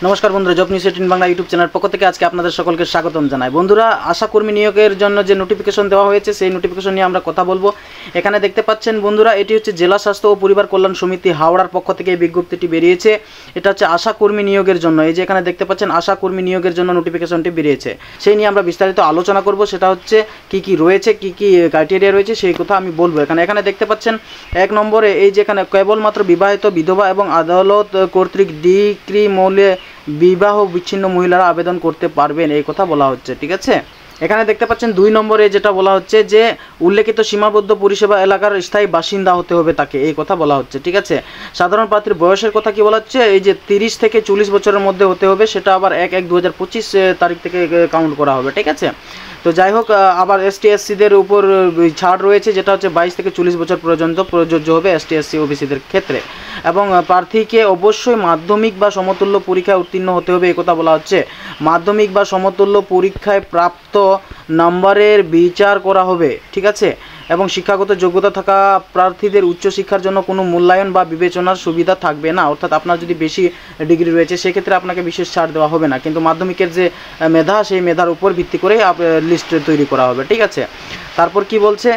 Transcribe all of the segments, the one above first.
নমস্কার বন্ধুরা, job news 18 Bangla YouTube channel পক্ষ থেকে আজকে আপনাদের সকলকে স্বাগতম জানাই। বন্ধুরা, আশা কর্মী নিয়োগের জন্য যে নোটিফিকেশন দেওয়া হয়েছে সেই নোটিফিকেশন নিয়ে আমরা কথা বলবো। এখানে দেখতে পাচ্ছেন বন্ধুরা, এটি হচ্ছে জেলা স্বাস্থ্য ও পরিবার কল্যাণ সমিতি হাওড়ার পক্ষ থেকে এই বিজ্ঞপ্তিটি বেরিয়েছে। এটা হচ্ছে আশা কর্মী নিয়োগের জন্য। এই যে এখানে দেখতে পাচ্ছেন আশা কর্মী নিয়োগের জন্য নোটিফিকেশনটি বেরিয়েছে, সেই নিয়ে আমরা বিস্তারিত আলোচনা করব। সেটা হচ্ছে কি কি রয়েছে, কি কি ক্রাইটেরিয়া রয়েছে সেই কথা আমি বলবো। এখানে দেখতে পাচ্ছেন 1 নম্বরে এই যে এখানে কেবলমাত্র বিবাহিত বিধবা এবং আদালত কর্তৃক ডিক্রি মূল্যে বিবাহ বিচ্ছিন্ন মহিলারা আবেদন করতে পারবেন, এই কথা বলা হচ্ছে। ঠিক আছে, এখানে দেখতে পাচ্ছেন 2 নম্বরে যেটা বলা হচ্ছে যে উল্লেখিত সীমাবদ্ধ পরিষেবা এলাকার স্থায়ী বাসিন্দা হতে হবে তাকে, এই কথা বলা হচ্ছে। ঠিক আছে, সাধারণ প্রার্থীর বয়সের কথা কি বলা হচ্ছে, এই যে 30 থেকে 40 বছরের মধ্যে হতে হবে, সেটা আবার 1/1/2025 তারিখ থেকে কাউন্ট করা হবে। ঠিক আছে, তো যাই হোক, আবার ST/SCদের উপর ছাড় রয়েছে, যেটা হচ্ছে 22 থেকে 40 বছর পর্যন্ত প্রযোজ্য হবে ST/SC OBCদের ক্ষেত্রে। এবং প্রার্থীকে অবশ্যই মাধ্যমিক বা সমতুল্য পরীক্ষায় উত্তীর্ণ হতে হবে, এই কথা বলা হচ্ছে। মাধ্যমিক বা সমতুল্য পরীক্ষায় প্রাপ্ত নম্বরের বিচার করা হবে। ঠিক আছে, এবং শিক্ষাগত যোগ্যতা থাকা প্রার্থীদের উচ্চশিক্ষার জন্য কোনো মূল্যায়ন বা বিবেচনার সুবিধা থাকবে না। অর্থাৎ আপনার যদি বেশি ডিগ্রি রয়েছে সেক্ষেত্রে আপনাকে বিশেষ ছাড় দেওয়া হবে না, কিন্তু মাধ্যমিকের যে মেধা সেই মেধার উপর ভিত্তি করে লিস্ট তৈরি করা হবে। ঠিক আছে, তারপর কি বলছে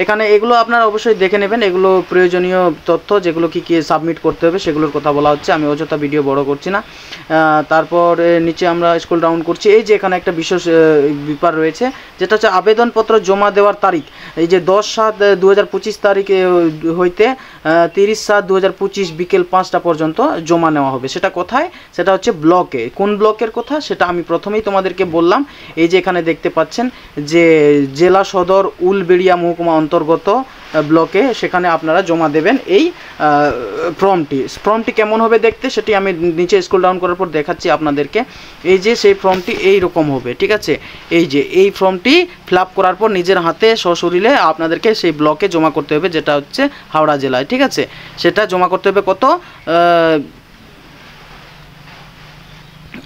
এখানে, এগুলো আপনারা অবশ্যই দেখে নেবেন, এগুলো প্রয়োজনীয় তথ্য যেগুলো কি কি সাবমিট করতে হবে সেগুলোর কথা বলা হচ্ছে। আমি অযথা ভিডিও বড় করছি না। তারপর নিচে আমরা স্ক্রল ডাউন করছি, এই যে এখানে একটা বিশেষ ব্যাপার রয়েছে, যেটা হচ্ছে আবেদনপত্র জমা দেওয়ার তারিখ। এই যে 10/7/2025 তারিখে হইতে 30/7/2025 বিকেল 5টা পর্যন্ত জমা নেওয়া হবে। সেটা কোথায়? সেটা হচ্ছে ব্লকে। কোন ব্লকের কথা সেটা আমি প্রথমেই তোমাদেরকে বললাম। এই যে এখানে দেখতে পাচ্ছেন যে জেলা সদর উলবেড়িয়া মহকুমা অন্তর্গত ব্লকে, সেখানে আপনারা জমা দেবেন এই ফর্মটি কেমন হবে দেখতে সেটি আমি নিচে স্ক্রল ডাউন করার পর দেখাচ্ছি আপনাদেরকে। এই যে সেই ফর্মটি এই রকম হবে। ঠিক আছে, এই যে এই ফর্মটি ফিল আপ করার পর নিজের হাতে সশরীরে আপনাদেরকে সেই ব্লকে জমা করতে হবে, যেটা হচ্ছে হাওড়া জেলায়। ঠিক আছে, সেটা জমা করতে হবে কত,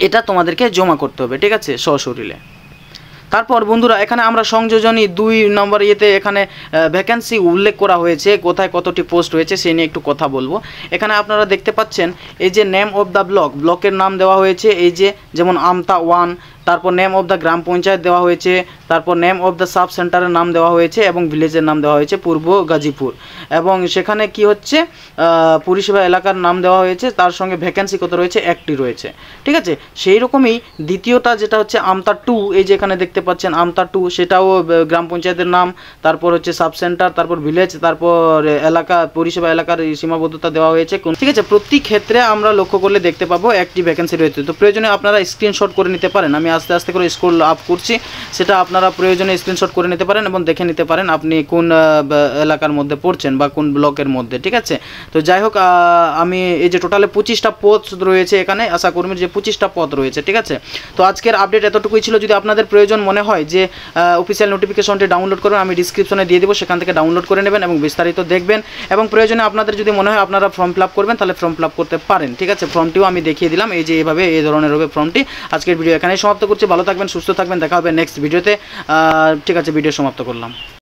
এটা তোমাদেরকে জমা করতে হবে। ঠিক আছে, সশরীরে। তারপর বন্ধুরা, এখানে আমরা সংযোজনী 2 নম্বর ইয়েতে এখানে ভ্যাকেন্সি উল্লেখ করা হয়েছে, কোথায় কতটি পোস্ট রয়েছে সেই নিয়ে একটু কথা বলবো। এখানে আপনারা দেখতে পাচ্ছেন এই যে নেম অফ দ্য ব্লকের নাম দেওয়া হয়েছে, এই যে যেমন আমতা 1, তারপর নেম অফ দ্য গ্রাম পঞ্চায়েত দেওয়া হয়েছে, তারপর নেম অফ দ্য সাব সেন্টারের নাম দেওয়া হয়েছে এবং ভিলেজের নাম দেওয়া হয়েছে পূর্ব গাজীপুর। এবং সেখানে কি হচ্ছে পরিষেবা এলাকার নাম দেওয়া হয়েছে, তার সঙ্গে ভ্যাকেন্সি কত রয়েছে, 1টি রয়েছে। ঠিক আছে, সেই রকমই দ্বিতীয়টা যেটা হচ্ছে আমতা 2, এই যে এখানে দেখতে পাচ্ছেন আমতা 2, সেটাও গ্রাম পঞ্চায়েতের নাম, তারপর হচ্ছে সাব সেন্টার, তারপর ভিলেজ, তারপর এলাকা পরিষেবা এলাকার সীমাবদ্ধতা দেওয়া হয়েছে। ঠিক আছে, প্রতি ক্ষেত্রে আমরা লক্ষ্য করলে দেখতে পাবো 1টি ভ্যাকেন্সি রয়েছে। তো প্রয়োজনে আপনারা স্ক্রিনশট করে নিতে পারেন, আমি আস্তে আস্তে করে স্ক্রল আপ করছি, সেটা আপনারা প্রয়োজনে স্ক্রিনশট করে নিতে পারেন এবং দেখে নিতে পারেন আপনি কোন এলাকার মধ্যে পড়ছেন বা কোন ব্লকের মধ্যে। ঠিক আছে, তো যাই হোক, আমি এই যে টোটালে 25টা পদ রয়েছে এখানে, আশা কর্মীর যে 25টা পদ রয়েছে। ঠিক আছে, তো আজকের আপডেট এতটুকুই ছিল। যদি আপনাদের প্রয়োজন মনে হয় যে অফিসিয়াল নোটিফিকেশনটি ডাউনলোড করুন, আমি ডিসক্রিপশনে দিয়ে দেবো, সেখান থেকে ডাউনলোড করে নেবেন এবং বিস্তারিত দেখবেন। এবং প্রয়োজনে আপনাদের যদি মনে হয় আপনারা ফর্ম ফিল আপ করবেন, তাহলে ফর্ম ফিল আপ করতে পারেন। ঠিক আছে, ফর্মটিও আমি দেখিয়ে দিলাম, এই যে এইভাবে এই ধরনের হবে ফর্মটি। আজকের ভিডিও এখানেই সমাপ্ত করছি। ভালো থাকবেন, সুস্থ থাকবেন, দেখা হবে নেক্সট ভিডিওতে। ঠিক আছে, ভিডিও সমাপ্ত করলাম।